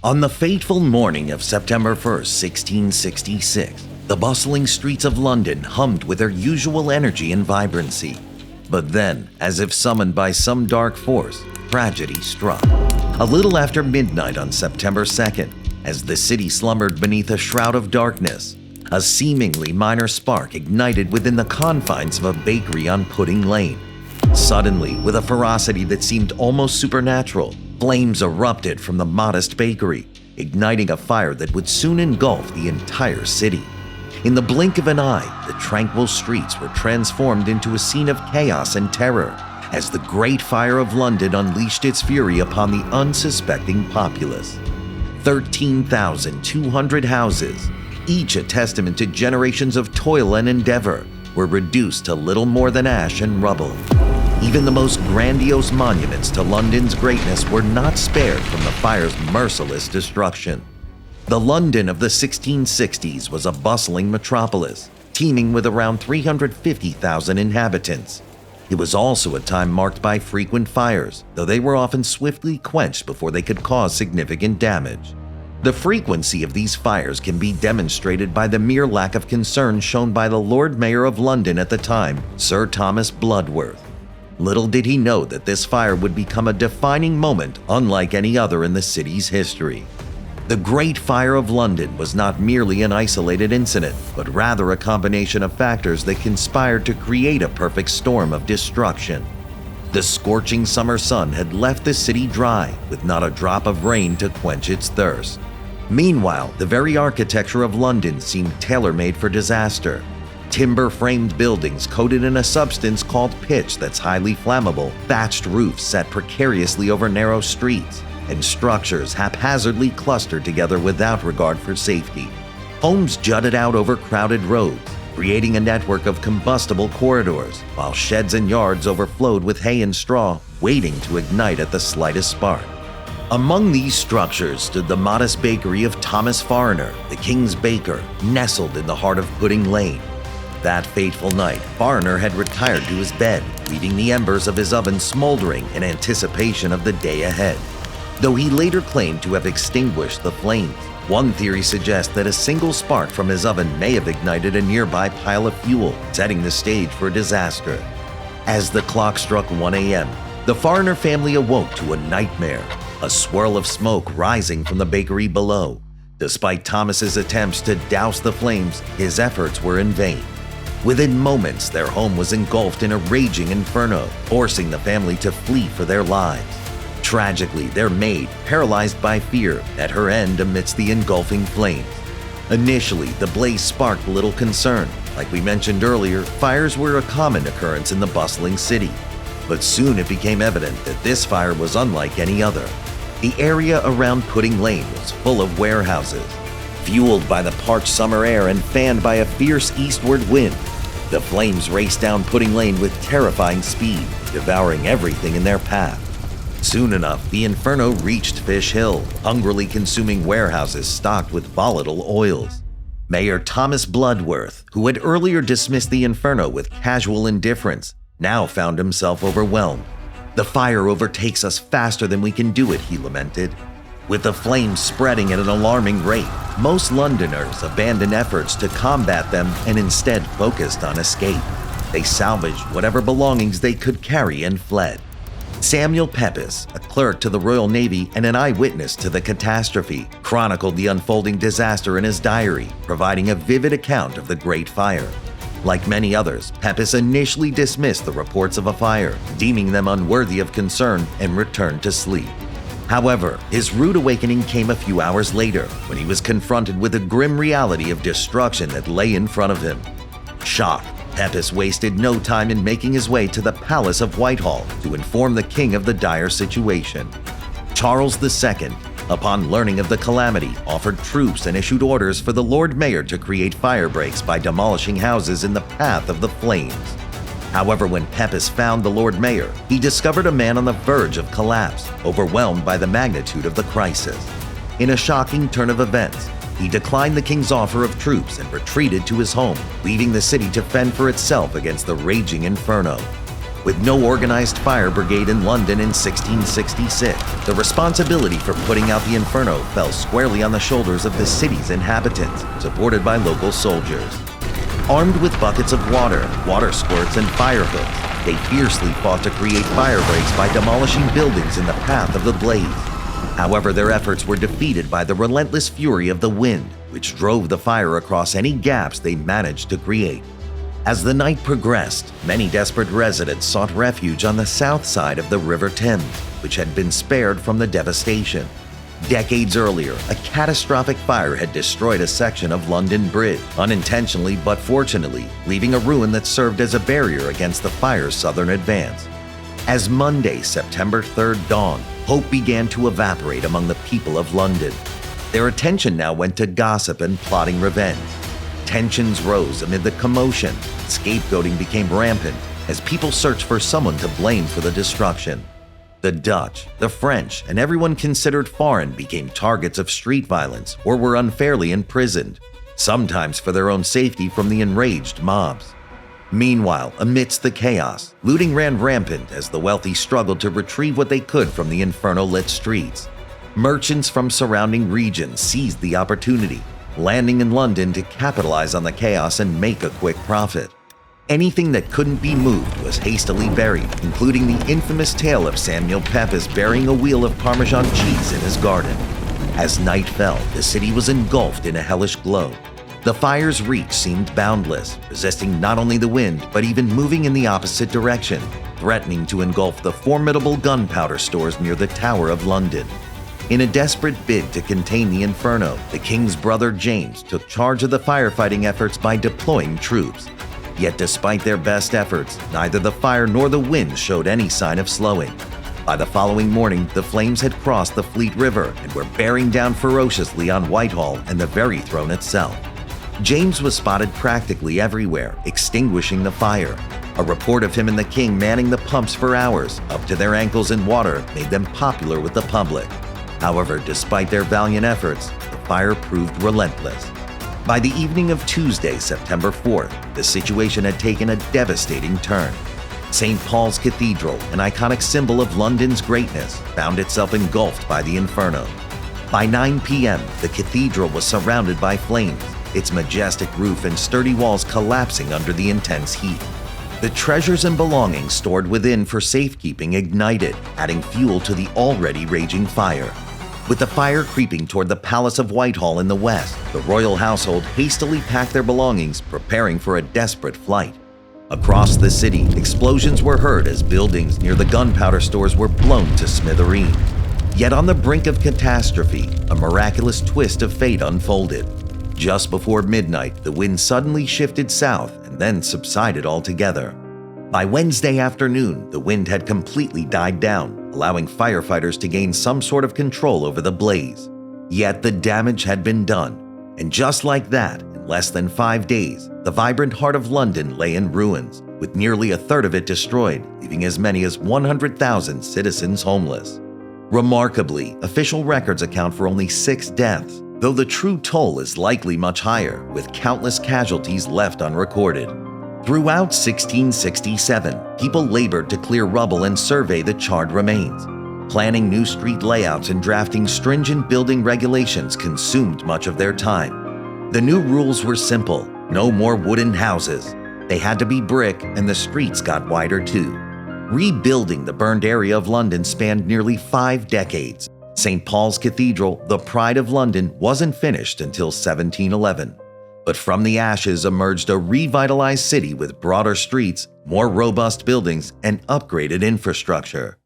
On the fateful morning of September 1st, 1666, the bustling streets of London hummed with their usual energy and vibrancy. But then, as if summoned by some dark force, tragedy struck. A little after midnight on September 2nd, as the city slumbered beneath a shroud of darkness, a seemingly minor spark ignited within the confines of a bakery on Pudding Lane. Suddenly, with a ferocity that seemed almost supernatural, flames erupted from the modest bakery, igniting a fire that would soon engulf the entire city. In the blink of an eye, the tranquil streets were transformed into a scene of chaos and terror as the Great Fire of London unleashed its fury upon the unsuspecting populace. 13,200 houses, each a testament to generations of toil and endeavor, were reduced to little more than ash and rubble. Even the most grandiose monuments to London's greatness were not spared from the fire's merciless destruction. The London of the 1660s was a bustling metropolis, teeming with around 350,000 inhabitants. It was also a time marked by frequent fires, though they were often swiftly quenched before they could cause significant damage. The frequency of these fires can be demonstrated by the mere lack of concern shown by the Lord Mayor of London at the time, Sir Thomas Bloodworth. Little did he know that this fire would become a defining moment unlike any other in the city's history. The Great Fire of London was not merely an isolated incident, but rather a combination of factors that conspired to create a perfect storm of destruction. The scorching summer sun had left the city dry, with not a drop of rain to quench its thirst. Meanwhile, the very architecture of London seemed tailor-made for disaster. Timber-framed buildings coated in a substance called pitch that's highly flammable, thatched roofs set precariously over narrow streets, and structures haphazardly clustered together without regard for safety. Homes jutted out over crowded roads, creating a network of combustible corridors, while sheds and yards overflowed with hay and straw, waiting to ignite at the slightest spark. Among these structures stood the modest bakery of Thomas Foreigner, the King's baker, nestled in the heart of Pudding Lane. That fateful night, Foreigner had retired to his bed, leaving the embers of his oven smoldering in anticipation of the day ahead. Though he later claimed to have extinguished the flames, one theory suggests that a single spark from his oven may have ignited a nearby pile of fuel, setting the stage for a disaster. As the clock struck 1 a.m., the Foreigner family awoke to a nightmare, a swirl of smoke rising from the bakery below. Despite Thomas's attempts to douse the flames, his efforts were in vain. Within moments, their home was engulfed in a raging inferno, forcing the family to flee for their lives. Tragically, their maid, paralyzed by fear, at her end amidst the engulfing flames. Initially, the blaze sparked little concern. Like we mentioned earlier, fires were a common occurrence in the bustling city. But soon it became evident that this fire was unlike any other. The area around Pudding Lane was full of warehouses. Fueled by the parched summer air and fanned by a fierce eastward wind, the flames raced down Pudding Lane with terrifying speed, devouring everything in their path. Soon enough, the inferno reached Fish Hill, hungrily consuming warehouses stocked with volatile oils. Mayor Thomas Bloodworth, who had earlier dismissed the inferno with casual indifference, now found himself overwhelmed. "The fire overtakes us faster than we can do it," he lamented. With the flames spreading at an alarming rate, most Londoners abandoned efforts to combat them and instead focused on escape. They salvaged whatever belongings they could carry and fled. Samuel Pepys, a clerk to the Royal Navy and an eyewitness to the catastrophe, chronicled the unfolding disaster in his diary, providing a vivid account of the Great Fire. Like many others, Pepys initially dismissed the reports of a fire, deeming them unworthy of concern, and returned to sleep. However, his rude awakening came a few hours later, when he was confronted with the grim reality of destruction that lay in front of him. Shocked, Pepys wasted no time in making his way to the Palace of Whitehall to inform the king of the dire situation. Charles II, upon learning of the calamity, offered troops and issued orders for the Lord Mayor to create fire breaks by demolishing houses in the path of the flames. However, when Pepys found the Lord Mayor, he discovered a man on the verge of collapse, overwhelmed by the magnitude of the crisis. In a shocking turn of events, he declined the king's offer of troops and retreated to his home, leaving the city to fend for itself against the raging inferno. With no organized fire brigade in London in 1666, the responsibility for putting out the inferno fell squarely on the shoulders of the city's inhabitants, supported by local soldiers. Armed with buckets of water, water squirts, and fire hoods, they fiercely fought to create fire breaks by demolishing buildings in the path of the blaze. However, their efforts were defeated by the relentless fury of the wind, which drove the fire across any gaps they managed to create. As the night progressed, many desperate residents sought refuge on the south side of the River Thames, which had been spared from the devastation. Decades earlier, a catastrophic fire had destroyed a section of London Bridge, unintentionally but fortunately, leaving a ruin that served as a barrier against the fire's southern advance. As Monday, September 3rd dawned, hope began to evaporate among the people of London. Their attention now went to gossip and plotting revenge. Tensions rose amid the commotion. Scapegoating became rampant as people searched for someone to blame for the destruction. The Dutch, the French, and everyone considered foreign became targets of street violence or were unfairly imprisoned, sometimes for their own safety from the enraged mobs. Meanwhile, amidst the chaos, looting ran rampant as the wealthy struggled to retrieve what they could from the inferno-lit streets. Merchants from surrounding regions seized the opportunity, landing in London to capitalize on the chaos and make a quick profit. Anything that couldn't be moved was hastily buried, including the infamous tale of Samuel Pepys burying a wheel of Parmesan cheese in his garden. As night fell, the city was engulfed in a hellish glow. The fire's reach seemed boundless, resisting not only the wind, but even moving in the opposite direction, threatening to engulf the formidable gunpowder stores near the Tower of London. In a desperate bid to contain the inferno, the king's brother James took charge of the firefighting efforts by deploying troops. Yet despite their best efforts, neither the fire nor the wind showed any sign of slowing. By the following morning, the flames had crossed the Fleet River and were bearing down ferociously on Whitehall and the very throne itself. James was spotted practically everywhere, extinguishing the fire. A report of him and the king manning the pumps for hours, up to their ankles in water, made them popular with the public. However, despite their valiant efforts, the fire proved relentless. By the evening of Tuesday, September 4th, the situation had taken a devastating turn. St. Paul's Cathedral, an iconic symbol of London's greatness, found itself engulfed by the inferno. By 9 p.m., the cathedral was surrounded by flames, its majestic roof and sturdy walls collapsing under the intense heat. The treasures and belongings stored within for safekeeping ignited, adding fuel to the already raging fire. With the fire creeping toward the Palace of Whitehall in the west, the royal household hastily packed their belongings, preparing for a desperate flight. Across the city, explosions were heard as buildings near the gunpowder stores were blown to smithereens. Yet on the brink of catastrophe, a miraculous twist of fate unfolded. Just before midnight, the wind suddenly shifted south and then subsided altogether. By Wednesday afternoon, the wind had completely died down, allowing firefighters to gain some sort of control over the blaze. Yet the damage had been done, and just like that, in less than 5 days, the vibrant heart of London lay in ruins, with nearly a third of it destroyed, leaving as many as 100,000 citizens homeless. Remarkably, official records account for only 6 deaths, though the true toll is likely much higher, with countless casualties left unrecorded. Throughout 1667, people labored to clear rubble and survey the charred remains. Planning new street layouts and drafting stringent building regulations consumed much of their time. The new rules were simple: no more wooden houses. They had to be brick, and the streets got wider too. Rebuilding the burned area of London spanned nearly 5 decades. St. Paul's Cathedral, the pride of London, wasn't finished until 1711. But from the ashes emerged a revitalized city with broader streets, more robust buildings, and upgraded infrastructure.